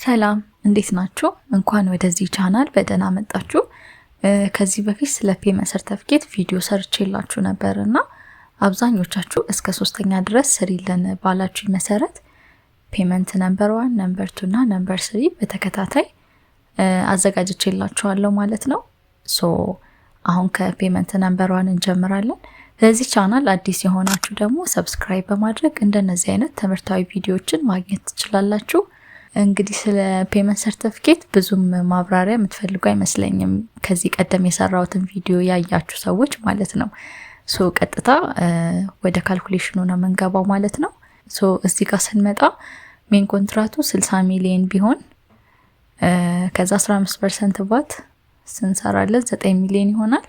ሰላም እንዴት ናችሁ? እንኳን ወደዚህ ቻናል በደህና መጣችሁ። ከዚህ በፊት ስለ ፔመንት ሰርተፊኬት ቪዲዮ ሰርቼላችሁ ነበርና አብዛኞቻችሁ እስከ 3ኛ ድረስ ስሪልን ባላችሁ መሰረት ፔመንት ነምበር 1፣ ነምበር 2 እና ነምበር 3 በተከታታይ አዘጋጅቼላችኋለሁ ማለት ነው። አሁን ከፔመንት ነምበር 1 እንጀምራለን። ለዚህ ቻናል አዲስ የሆናችሁ ደግሞ ሰብስክራይብ በማድረግ እንደነዚህ አይነት ትምህርታዊ ቪዲዮዎችን ማግኘት ትችላላችሁ። እንግዲህ ስለ ፔመንት ሰርቲፊኬት ብዙም ማብራሪያ የምትፈልጉ አይመስለኝም ከዚህ ቀደም የሰራሁትን ቪዲዮ ያያችሁ ሰዎች ማለት ነው። ቀጥታ ወደ ካልኩሌሽኑ ነው መንገባው ማለት ነው። እዚህ ጋር ስንመጣ ሜን ኮንትራቱ 60 ሚሊዮን ቢሆን ከዛ 15% ቫት ስንሰራለት 9 ሚሊዮን ይሆናል።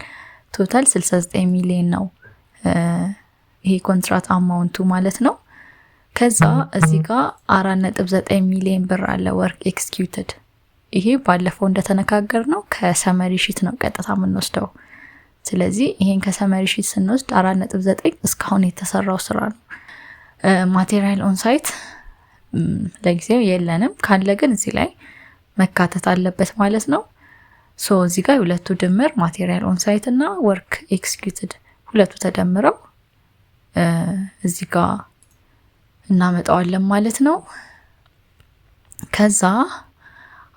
ቶታል 69 ሚሊዮን ነው ይሄ ኮንትራት አማውንቱ ማለት ነው። ከዛ እዚህ ጋር 4.9 ሚሊዮን ብር አለ ወርክ ኤክስኪዩትድ። ይሄ ባለፈው እንደተነጋገር ነው ከሰመሪ ሺት ነው ቀጥታ የምንወስደው። ስለዚህ ይሄን ከሰመሪ ሺት ስንወስድ 4.9 እስካሁን የተሰራው ስራ ነው። ማቴሪያል ኦን ሳይት ለጊዜው የለንም፣ ካለ ግን እዚህ ላይ መካተት አለበት ማለት ነው። እዚህ ጋር ሁለቱ ድምር ማቴሪያል ኦን ሳይት እና ወርክ ኤክስኪዩትድ ሁለቱ ተደምረው እዚህ ጋር እናመጣዋለን ማለት ነው። ከዛ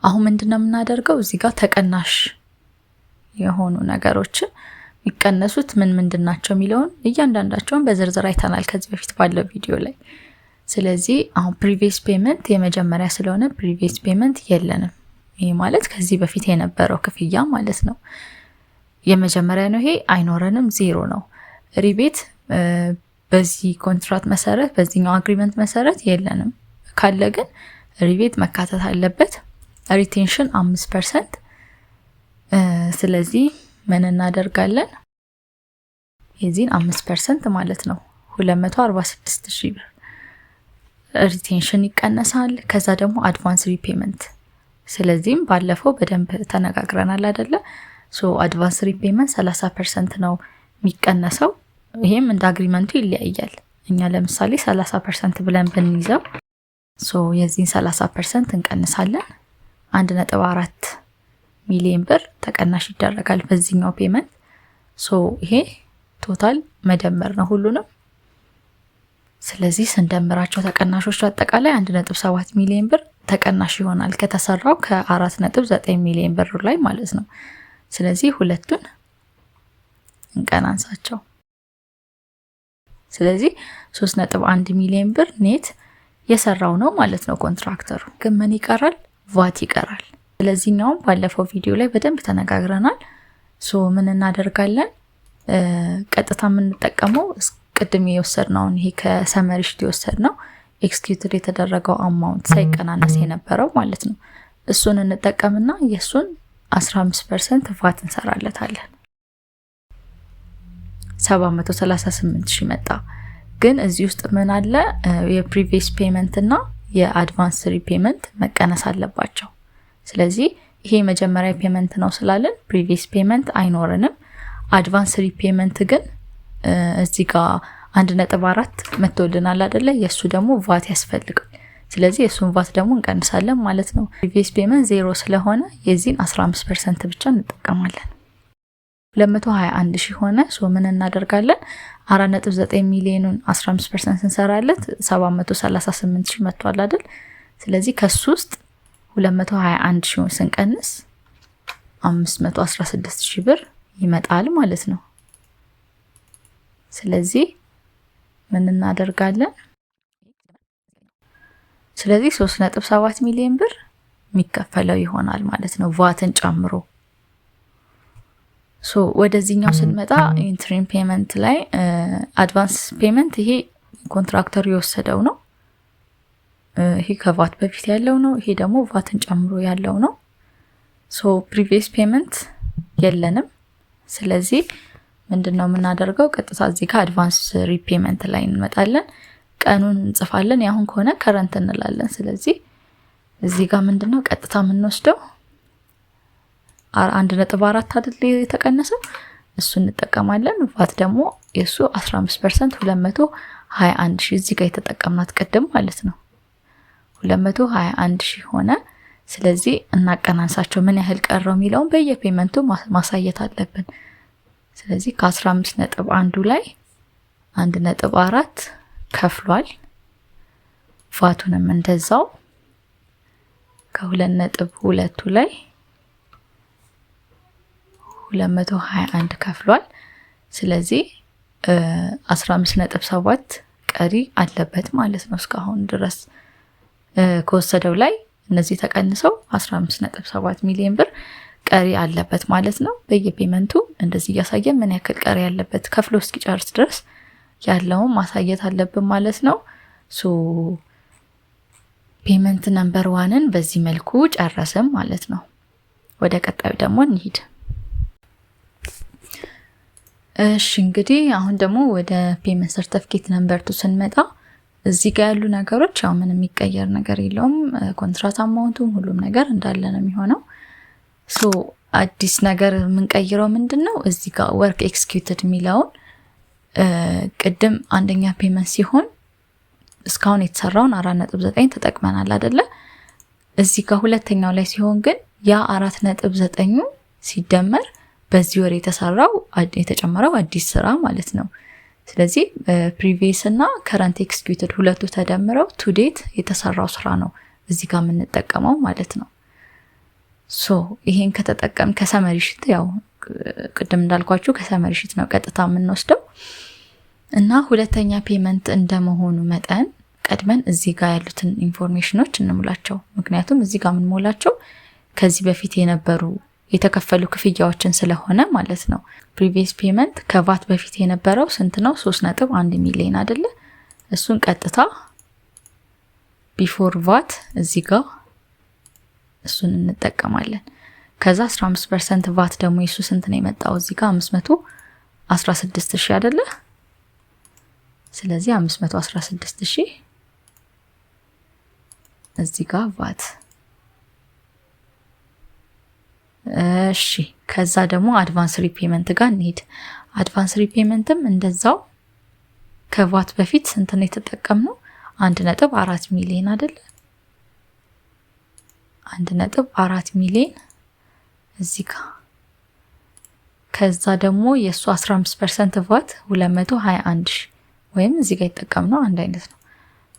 አሁን ምንድነው የምናደርገው? እዚህ ጋር ተቀናሽ የሆኑ ነገሮችን የሚቀነሱት ምን ምንድናቸው የሚለውን እያንዳንዳቸውን በዝርዝር አይተናል ከዚህ በፊት ባለው ቪዲዮ ላይ። ስለዚህ አሁን ፕሪቪየስ ፔመንት የመጀመሪያ ስለሆነ ፕሪቪየስ ፔመንት የለንም። ይሄ ማለት ከዚህ በፊት የነበረው ክፍያ ማለት ነው። የመጀመሪያ ነው ይሄ፣ አይኖረንም፣ ዜሮ ነው። ሪቤት በዚህ ኮንትራት መሰረት በዚህኛው አግሪመንት መሰረት የለንም፣ ካለ ግን ሪቤት መካተት አለበት። ሪቴንሽን 5%። ስለዚህ ምን እናደርጋለን? የዚህን 5% ማለት ነው 246,000 ብር ሪቴንሽን ይቀነሳል። ከዛ ደግሞ አድቫንስ ሪፔመንት። ስለዚህም ባለፈው በደንብ ተነጋግረናል አይደለ? አድቫንስ ሪፔመንት 30% ነው የሚቀነሰው። ይሄም እንደ አግሪመንቱ ይለያያል። እኛ ለምሳሌ 30% ብለን ብንይዘው የዚህን 30% እንቀንሳለን። 1.4 ሚሊዮን ብር ተቀናሽ ይደረጋል በዚህኛው ፔመንት። ይሄ ቶታል መደመር ነው ሁሉንም። ስለዚህ ስንደምራቸው ተቀናሾቹ አጠቃላይ 1.7 ሚሊዮን ብር ተቀናሽ ይሆናል ከተሰራው ከ4.9 ሚሊዮን ብር ላይ ማለት ነው። ስለዚህ ሁለቱን እንቀናንሳቸው። ስለዚህ 3.1 ሚሊዮን ብር ኔት የሰራው ነው ማለት ነው ኮንትራክተሩ። ግን ምን ይቀራል? ቫት ይቀራል። ስለዚህኛውም ባለፈው ቪዲዮ ላይ በደንብ ተነጋግረናል። ምን እናደርጋለን? ቀጥታ የምንጠቀመው ቅድም የወሰድነውን ይሄ ከሰመሪ ሺት የወሰድነው ኤክስኪዩትድ የተደረገው አማውንት ሳይቀናነስ የነበረው ማለት ነው። እሱን እንጠቀምና የሱን 15% ቫት እንሰራለታለን። 738,000 መጣ። ግን እዚህ ውስጥ ምን አለ? የፕሪቪየስ ፔመንት እና የአድቫንስ ሪፔመንት መቀነስ አለባቸው። ስለዚህ ይሄ መጀመሪያ ፔመንት ነው ስላለን ፕሪቪየስ ፔመንት አይኖርንም። አድቫንስ ሪፔመንት ግን እዚህ ጋር 1.4 መጥቶልናል አይደለ? የሱ ደግሞ ቫት ያስፈልጋል። ስለዚህ የሱን ቫት ደግሞ እንቀንሳለን ማለት ነው። ፕሪቪየስ ፔመንት 0 ስለሆነ የዚህን 15% ብቻ እንጠቀማለን። 221,000 ሆነ። ምን እናደርጋለን? 4.9 ሚሊዮኑን 15% ስንሰራለት 738,000 መጥቷል አይደል? ስለዚህ ከሱ ውስጥ 221,000 ስንቀንስ 516,000 ብር ይመጣል ማለት ነው። ስለዚህ ምን እናደርጋለን? ስለዚህ 3.7 ሚሊዮን ብር የሚከፈለው ይሆናል ማለት ነው ቫትን ጨምሮ። ወደዚህኛው ስንመጣ ኢንትሪም ፔመንት ላይ አድቫንስ ፔመንት ይሄ ኮንትራክተሩ የወሰደው ነው። ይሄ ከቫት በፊት ያለው ነው። ይሄ ደግሞ ቫትን ጨምሮ ያለው ነው። ፕሪቪየስ ፔመንት የለንም። ስለዚህ ምንድነው የምናደርገው? ቀጥታ እዚህ ጋር አድቫንስ ሪፔመንት ላይ እንመጣለን። ቀኑን እንጽፋለን። ያሁን ከሆነ ከረንት እንላለን። ስለዚህ እዚህ ጋር ምንድነው ቀጥታ የምንወስደው 1.4 አይደል የተቀነሰው፣ እሱ እንጠቀማለን። ቫት ደግሞ የሱ 15% 221,000 እዚህ ጋር የተጠቀምናት ቀደም ማለት ነው 221,000 ሆነ። ስለዚህ እናቀናንሳቸው ምን ያህል ቀረው የሚለውን በየፔመንቱ ማሳየት አለብን። ስለዚህ ከ15.1 ላይ 1.4 ከፍሏል። ቫቱንም እንደዛው ከ2.2 ላይ 221 ከፍሏል። ስለዚህ 15.7 ቀሪ አለበት ማለት ነው። እስካሁን ድረስ ከወሰደው ላይ እነዚህ ተቀንሰው 15.7 ሚሊዮን ብር ቀሪ አለበት ማለት ነው። በየፔመንቱ እንደዚህ እያሳየ ምን ያክል ቀሪ ያለበት ከፍሎ እስኪጨርስ ድረስ ያለውን ማሳየት አለብን ማለት ነው። ሶ ፔመንት ነምበር 1ን በዚህ መልኩ ጨረስን ማለት ነው። ወደ ቀጣዩ ደግሞ እንሂድ። እሺ እንግዲህ አሁን ደግሞ ወደ ፔመንት ሰርቲፊኬት ነምበር 2 ስንመጣ እዚህ ጋር ያሉ ነገሮች ያው ምንም የሚቀየር ነገር የለውም። ኮንትራት አማውንቱም ሁሉም ነገር እንዳለ ነው የሚሆነው። ሶ አዲስ ነገር የምንቀይረው ምንድነው? እዚህ ጋር ወርክ ኤክስኪዩትድ የሚለውን ቅድም አንደኛ ፔመንት ሲሆን እስካሁን የተሰራውን 4.9 ተጠቅመናል አይደለ? እዚህ ጋር ሁለተኛው ላይ ሲሆን ግን ያ 4.9 ሲደመር በዚህ ወር የተሰራው የተጨመረው አዲስ ስራ ማለት ነው። ስለዚህ ፕሪቪየስ እና ከረንት ኤክስኪዩትድ ሁለቱ ተደምረው ቱ ዴት የተሰራው ስራ ነው እዚህ ጋር የምንጠቀመው ማለት ነው። ሶ ይሄን ከተጠቀም ከሰመሪ ሺት ያው ቅድም እንዳልኳችሁ ከሰመሪ ሺት ነው ቀጥታ የምንወስደው እና ሁለተኛ ፔመንት እንደመሆኑ መጠን ቀድመን እዚህ ጋር ያሉትን ኢንፎርሜሽኖች እንሙላቸው። ምክንያቱም እዚህ ጋር የምንሞላቸው ከዚህ በፊት የነበሩ የተከፈሉ ክፍያዎችን ስለሆነ ማለት ነው። ፕሪቪየስ ፔመንት ከቫት በፊት የነበረው ስንት ነው? 3.1 ሚሊዮን አይደለ? እሱን ቀጥታ ቢፎር ቫት እዚህ ጋር እሱን እንጠቀማለን። ከዛ 15% ቫት ደግሞ የሱ ስንት ነው የመጣው? እዚህ ጋር 516,000 አይደለ? ስለዚህ 516,000 እዚህ ጋር ቫት። እሺ ከዛ ደግሞ አድቫንስ ሪፔመንት ጋር እንሂድ። አድቫንስ ሪፔመንትም እንደዛው ከቫት በፊት ስንት ነው የተጠቀምነው? 1.4 ሚሊዮን አይደለ? 1.4 ሚሊዮን እዚህ ጋር። ከዛ ደግሞ የሱ 15% ቫት 221,000 ወይም እዚህ ጋር የተጠቀምነው አንድ አይነት ነው።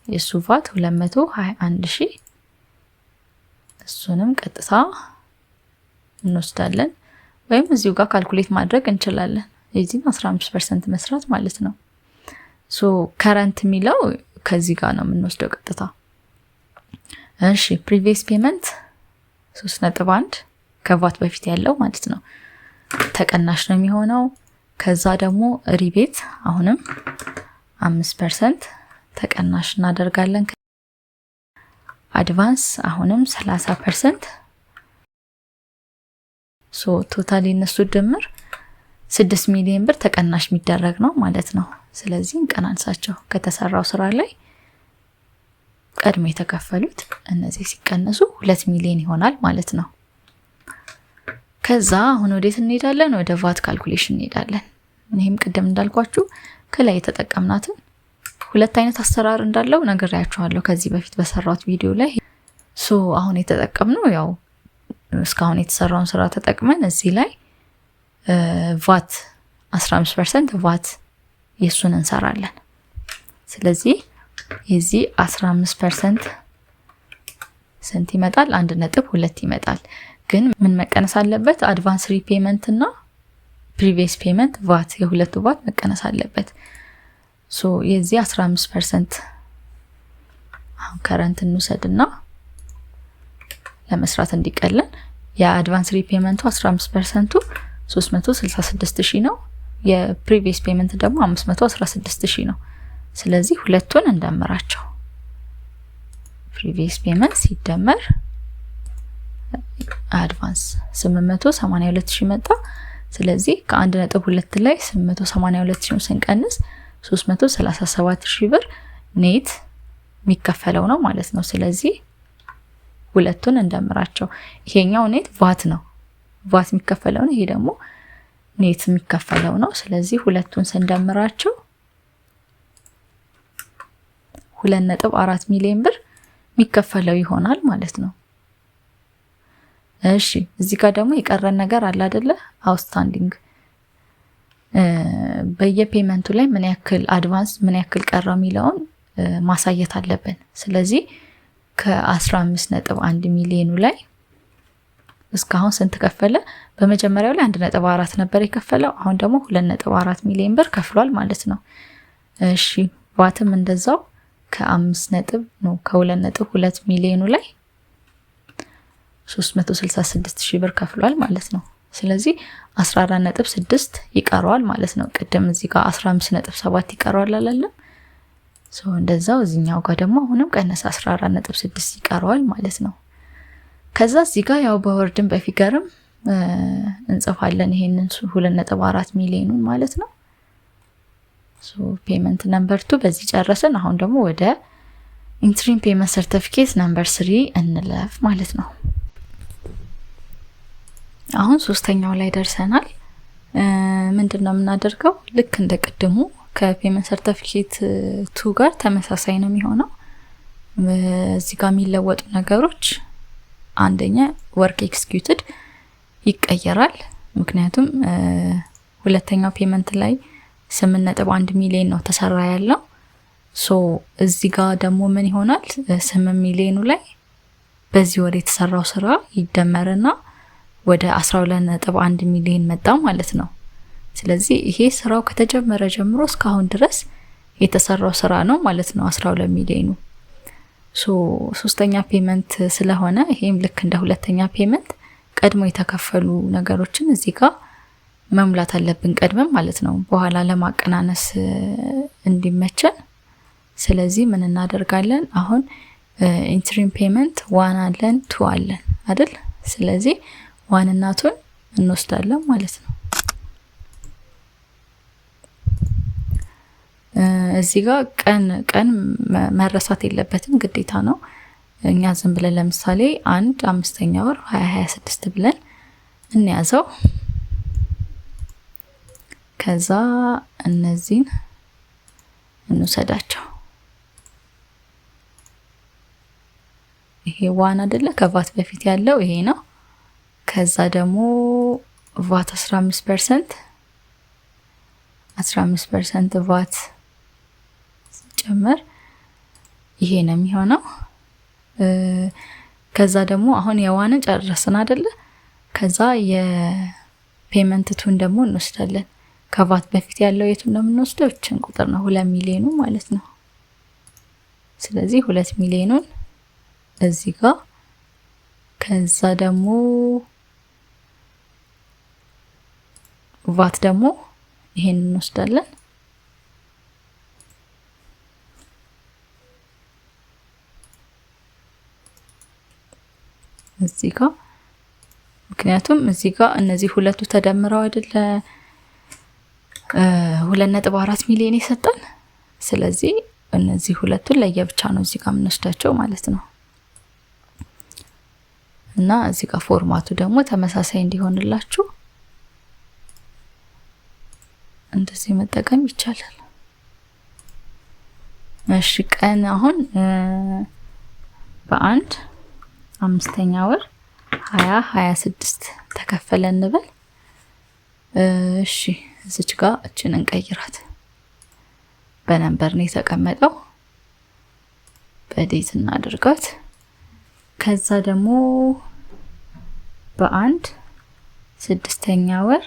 የሱ ቫት 221,000 እሱንም ቀጥታ እንወስዳለን ወይም እዚሁ ጋር ካልኩሌት ማድረግ እንችላለን። የዚህም 15% መስራት ማለት ነው። ሶ ከረንት የሚለው ከዚህ ጋር ነው የምንወስደው ቀጥታ። እሺ ፕሪቪየስ ፔመንት 3.1 ከቫት በፊት ያለው ማለት ነው ተቀናሽ ነው የሚሆነው። ከዛ ደግሞ ሪቤት አሁንም 5% ተቀናሽ እናደርጋለን። አድቫንስ አሁንም 30%። ሶ ቶታሊ እነሱ ድምር 6 ሚሊዮን ብር ተቀናሽ የሚደረግ ነው ማለት ነው። ስለዚህ እንቀናንሳቸው። ከተሰራው ስራ ላይ ቀድሞ የተከፈሉት እነዚህ ሲቀነሱ 2 ሚሊዮን ይሆናል ማለት ነው። ከዛ አሁን ወዴት እንሄዳለን? ወደ ቫት ካልኩሌሽን እንሄዳለን። ይሄም ቅድም እንዳልኳችሁ ከላይ የተጠቀምናትን ሁለት አይነት አሰራር እንዳለው ነግሬያችኋለሁ ከዚህ በፊት በሰራሁት ቪዲዮ ላይ። ሶ አሁን የተጠቀምነው ያው እስካሁን የተሰራውን ስራ ተጠቅመን እዚህ ላይ ቫት 15% ቫት የሱን እንሰራለን። ስለዚህ የዚህ 15% ስንት ይመጣል? 1.2 ይመጣል። ግን ምን መቀነስ አለበት? አድቫንስ ሪፔመንት እና ፕሪቪየስ ፔመንት ቫት የሁለቱ ቫት መቀነስ አለበት። ሶ የዚህ 15% አሁን ከረንት እንውሰድና ለመስራት እንዲቀለን የአድቫንስ ሪፔመንቱ 15%ቱ 366,000 ነው። የፕሪቪየስ ፔመንት ደግሞ 516,000 ነው። ስለዚህ ሁለቱን እንደምራቸው። ፕሪቪየስ ፔመንት ሲደመር አድቫንስ 882,000 መጣ። ስለዚህ ከ1.2 ላይ 882,000 ስንቀንስ 337,000 ብር ኔት የሚከፈለው ነው ማለት ነው። ስለዚህ ሁለቱን እንደምራቸው። ይሄኛው ኔት ቫት ነው፣ ቫት የሚከፈለው ነው። ይሄ ደግሞ ኔት የሚከፈለው ነው። ስለዚህ ሁለቱን ስንደምራቸው 2.4 ሚሊዮን ብር የሚከፈለው ይሆናል ማለት ነው። እሺ እዚህ ጋር ደግሞ የቀረን ነገር አለ አይደለ? አውትስታንዲንግ በየፔመንቱ ላይ ምን ያክል አድቫንስ ምን ያክል ቀረ የሚለውን ማሳየት አለብን። ስለዚህ ከ15.1 ሚሊዮኑ ላይ እስካሁን ስንት ከፈለ? በመጀመሪያው ላይ 1.4 ነበር የከፈለው። አሁን ደግሞ 2.4 ሚሊዮን ብር ከፍሏል ማለት ነው። እሺ ቫትም እንደዛው ከ2.2 ሚሊዮኑ ላይ 366,000 ብር ከፍሏል ማለት ነው። ስለዚህ 14.6 ይቀረዋል ማለት ነው። ቅድም እዚህ ጋር 15.7 ይቀረዋል አላለም? እንደዛው እዚህኛው ጋር ደግሞ አሁንም ቀነሰ 14.6 ይቀረዋል ማለት ነው። ከዛ እዚህ ጋር ያው በወርድም በፊገርም እንጽፋለን ይሄንን 2.4 ሚሊዮኑን ማለት ነው። ፔመንት ነምበር 2 በዚህ ጨረስን። አሁን ደግሞ ወደ ኢንትሪም ፔመንት ሰርቲፊኬት ነምበር 3 እንለፍ ማለት ነው። አሁን ሶስተኛው ላይ ደርሰናል። ምንድነው የምናደርገው? ልክ እንደ ቅድሙ ከፔመንት ሰርቲፊኬት 2 ጋር ተመሳሳይ ነው የሚሆነው። እዚህ ጋር የሚለወጡ ነገሮች አንደኛ ወርክ ኤክስኪዩትድ ይቀየራል። ምክንያቱም ሁለተኛው ፔመንት ላይ 8.1 ሚሊዮን ነው ተሰራ ያለው። እዚህ ጋር ደግሞ ምን ይሆናል? 8 ሚሊዮኑ ላይ በዚህ ወር የተሰራው ስራ ይደመርና ወደ 12.1 ሚሊዮን መጣ ማለት ነው። ስለዚህ ይሄ ስራው ከተጀመረ ጀምሮ እስካሁን ድረስ የተሰራው ስራ ነው ማለት ነው 12 ሚሊዮኑ። ሶስተኛ ፔመንት ስለሆነ ይሄም ልክ እንደ ሁለተኛ ፔመንት ቀድሞ የተከፈሉ ነገሮችን እዚህ ጋር መሙላት አለብን ቀድመን ማለት ነው፣ በኋላ ለማቀናነስ እንዲመቸን። ስለዚህ ምን እናደርጋለን? አሁን ኢንትሪም ፔመንት 1 አለን 2 አለን አይደል? ስለዚህ 1 እና 2 እንወስዳለን ማለት ነው። እዚህ ጋር ቀን መረሳት የለበትም ግዴታ ነው። እኛ ዝም ብለን ለምሳሌ 1/5 ወር 2026 ብለን እንያዘው። ከዛ እነዚህን እንውሰዳቸው። ይሄ 1 አይደለ? ከቫት በፊት ያለው ይሄ ነው። ከዛ ደግሞ ቫት 15% ቫት ጨመር ይሄ ነው የሚሆነው። ከዛ ደግሞ አሁን የዋንን ጨረስን አይደለ? ከዛ የፔመንት 2ን ደግሞ እንወስዳለን። ከቫት በፊት ያለው የቱን ነው የምንወስደው? እችን ቁጥር ነው 2 ሚሊዮኑ ማለት ነው። ስለዚህ 2 ሚሊዮኑን እዚህ ጋር ከዛ ደግሞ ቫት ደግሞ ይሄን እንወስዳለን። እዚህ ጋር ምክንያቱም እዚህ ጋር እነዚህ ሁለቱ ተደምረው አይደለ 2.4 ሚሊዮን የሰጠን። ስለዚህ እነዚህ ሁለቱን ለየብቻ ነው እዚህ ጋር የምንወስዳቸው ማለት ነው። እና እዚህ ጋር ፎርማቱ ደግሞ ተመሳሳይ እንዲሆንላችሁ እንደዚህ መጠቀም ይቻላል። እሺ ቀን አሁን በ1/5 ወር 2026 ተከፈለ እንበል። እሺ እዚች ጋር እችን እንቀይራት። በነምበር ነው የተቀመጠው፣ በዴት እናድርጋት። ከዛ ደግሞ በ1/6 ወር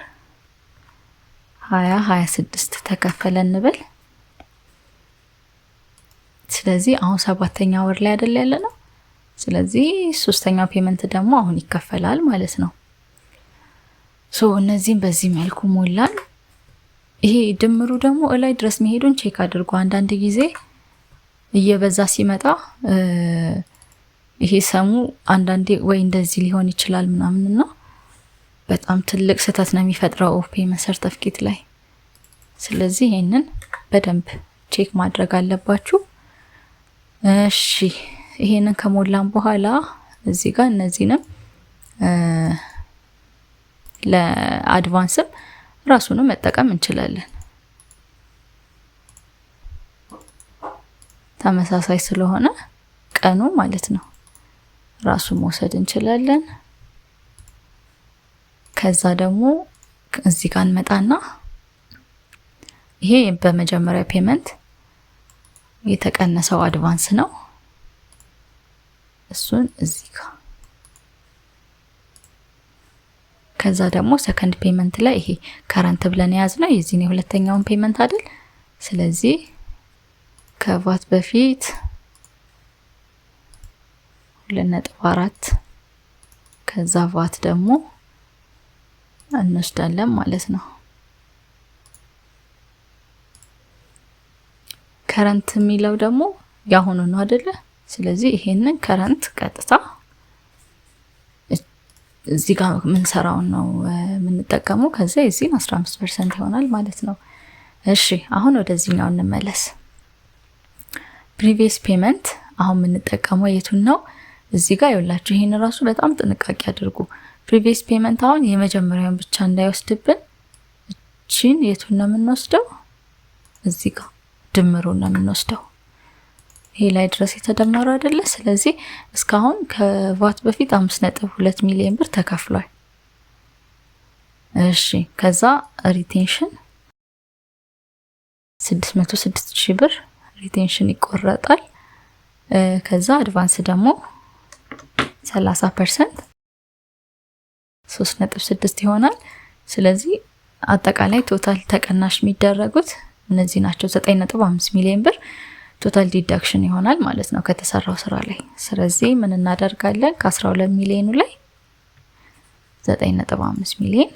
2026 ተከፈለ እንበል። ስለዚህ አሁን 7ኛ ወር ላይ አይደል ያለነው። ስለዚህ 3ኛው ፔመንት ደግሞ አሁን ይከፈላል ማለት ነው። እነዚህን በዚህ መልኩ ሞላን። ይሄ ድምሩ ደግሞ እላይ ድረስ መሄዱን ቼክ አድርጉ። አንዳንድ ጊዜ እየበዛ ሲመጣ ይሄ ሰሙ አንዳንዴ ወይ እንደዚህ ሊሆን ይችላል ምናምንና በጣም ትልቅ ስህተት ነው የሚፈጥረው ፔመንት ሰርቲፊኬት ላይ። ስለዚህ ይሄንን በደንብ ቼክ ማድረግ አለባችሁ። እሺ ይሄንን ከሞላን በኋላ እዚህ ጋር እነዚህንም ለአድቫንስም ራሱንም መጠቀም እንችላለን። ተመሳሳይ ስለሆነ ቀኑ ማለት ነው ራሱ መውሰድ እንችላለን። ከዛ ደግሞ እዚህ ጋር እንመጣና ይሄ በመጀመሪያ ፔመንት የተቀነሰው አድቫንስ ነው። እሱን እዚህ ጋር ከዛ ደግሞ ሰከንድ ፔመንት ላይ ይሄ ከረንት ብለን ያዝነው የዚህን የሁለተኛውን ፔመንት አይደል? ስለዚህ ከቫት በፊት 2.4 ከዛ ቫት ደግሞ እንወስዳለን ማለት ነው። ከረንት የሚለው ደግሞ ያሁኑ ነው አይደለ? ስለዚህ ይሄንን ከረንት ቀጥታ እዚህ ጋር ምን ሰራው ነው የምንጠቀመው። ከዛ የዚህን 15% ይሆናል ማለት ነው። እሺ አሁን ወደዚህኛው እንመለስ። ፕሪቪየስ ፔመንት አሁን የምንጠቀመው የቱን ነው? እዚህ ጋር ይኸውላችሁ ይሄን ራሱ በጣም ጥንቃቄ አድርጉ። ፕሪቪየስ ፔመንት አሁን የመጀመሪያውን ብቻ እንዳይወስድብን እቺን የቱን ነው የምንወስደው? እዚህ ጋር ድምሩን ነው የምንወስደው። ይሄ ላይ ድረስ የተደመረው አይደለ? ስለዚህ እስካሁን ከቫት በፊት 5.2 ሚሊዮን ብር ተከፍሏል። እሺ ከዛ ሪቴንሽን 606,000 ብር ሪቴንሽን ይቆረጣል። ከዛ አድቫንስ ደግሞ 30% 3.6 ይሆናል። ስለዚህ አጠቃላይ ቶታል ተቀናሽ የሚደረጉት እነዚህ ናቸው። 9.5 ሚሊዮን ብር ቶታል ዲዳክሽን ይሆናል ማለት ነው ከተሰራው ስራ ላይ። ስለዚህ ምን እናደርጋለን? ከ12 ሚሊዮኑ ላይ 9.5 ሚሊዮን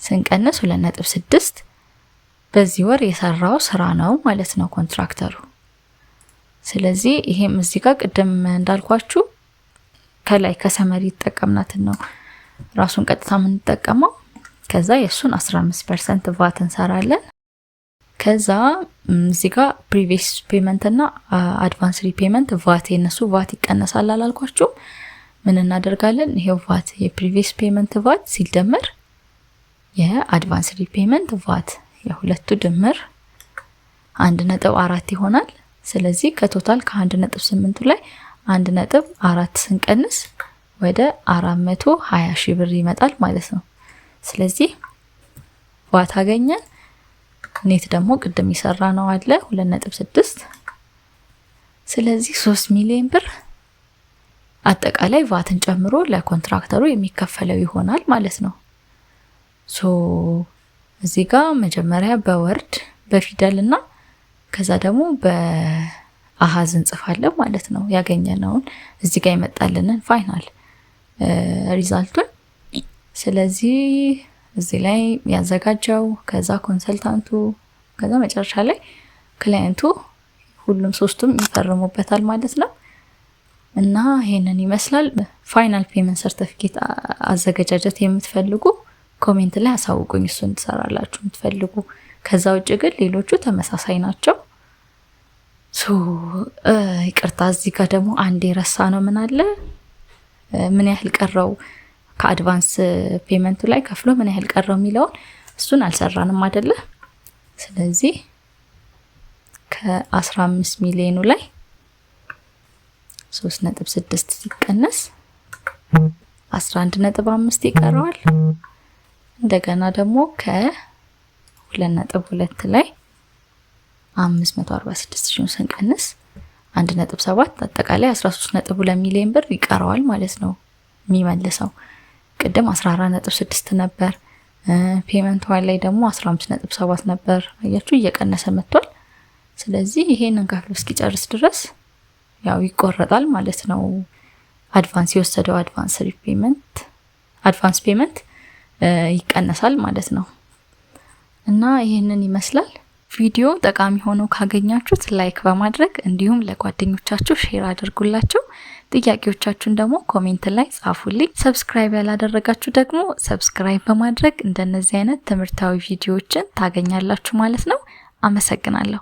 ስንቀንስ 2.6 በዚህ ወር የሰራው ስራ ነው ማለት ነው ኮንትራክተሩ። ስለዚህ ይሄም እዚህ ጋር ቅድም እንዳልኳችሁ ከላይ ከሰመሪ ተጠቀምናትን ነው ራሱን ቀጥታ የምንጠቀመው። ከዛ የሱን 15% ቫት እንሰራለን። ከዛ እዚህ ጋር ፕሪቪየስ ፔመንት እና አድቫንስ ሪፔመንት ቫት የነሱ ቫት ይቀነሳል አላልኳችሁ? ምን እናደርጋለን? ይሄው ቫት የፕሪቪየስ ፔመንት ቫት ሲደመር የአድቫንስ ሪፔመንት ቫት የሁለቱ ድምር 1.4 ይሆናል። ስለዚህ ከቶታል ከ1.8 ላይ 1.4 ስንቀንስ ወደ 420,000 ብር ይመጣል ማለት ነው። ስለዚህ ቫት አገኘን። ኔት ደግሞ ቅድም ይሰራ ነው አለ 2.6 ስለዚህ 3 ሚሊዮን ብር አጠቃላይ ቫትን ጨምሮ ለኮንትራክተሩ የሚከፈለው ይሆናል ማለት ነው። ሶ እዚህ ጋር መጀመሪያ በወርድ በፊደልና ከዛ ደግሞ በአሃዝ እንጽፋለን ማለት ነው ያገኘነውን እዚህ ጋር ይመጣልንን ፋይናል ሪዛልቱን። ስለዚህ እዚህ ላይ ያዘጋጀው ከዛ ኮንሰልታንቱ ከዛ መጨረሻ ላይ ክላይንቱ ሁሉም ሶስቱም ይፈርሙበታል ማለት ነው። እና ይሄንን ይመስላል። ፋይናል ፔመንት ሰርቲፊኬት አዘገጃጀት የምትፈልጉ ኮሜንት ላይ አሳውቁኝ፣ እሱን ትሰራላችሁ የምትፈልጉ። ከዛ ውጭ ግን ሌሎቹ ተመሳሳይ ናቸው። ይቅርታ እዚህ ጋር ደግሞ አንድ የረሳ ነው ምን አለ ምን ያህል ቀረው ከአድቫንስ ፔመንቱ ላይ ከፍሎ ምን ያህል ቀረው የሚለውን እሱን አልሰራንም አይደለ? ስለዚህ ከ15 ሚሊዮኑ ላይ 3.6 ሲቀነስ 11.5 ይቀረዋል። እንደገና ደግሞ ከ2.2 ላይ 546,000 ስንቀንስ 1.7 አጠቃላይ 13.2 ሚሊዮን ብር ይቀረዋል ማለት ነው የሚመልሰው። ቅድም 14.6 ነበር፣ ፔመንት ላይ ደግሞ 15.7 ነበር። አያችሁ እየቀነሰ መጥቷል። ስለዚህ ይሄንን ከፍሎ እስኪጨርስ ድረስ ያው ይቆረጣል ማለት ነው። አድቫንስ የወሰደው አድቫንስ ፔመንት ይቀነሳል ማለት ነው። እና ይሄንን ይመስላል። ቪዲዮ ጠቃሚ ሆኖ ካገኛችሁት ላይክ በማድረግ እንዲሁም ለጓደኞቻችሁ ሼር አድርጉላችሁ። ጥያቄዎቻችሁን ደግሞ ኮሜንት ላይ ጻፉልኝ። ሰብስክራይብ ያላደረጋችሁ ደግሞ ሰብስክራይብ በማድረግ እንደነዚህ አይነት ትምህርታዊ ቪዲዮዎችን ታገኛላችሁ ማለት ነው። አመሰግናለሁ።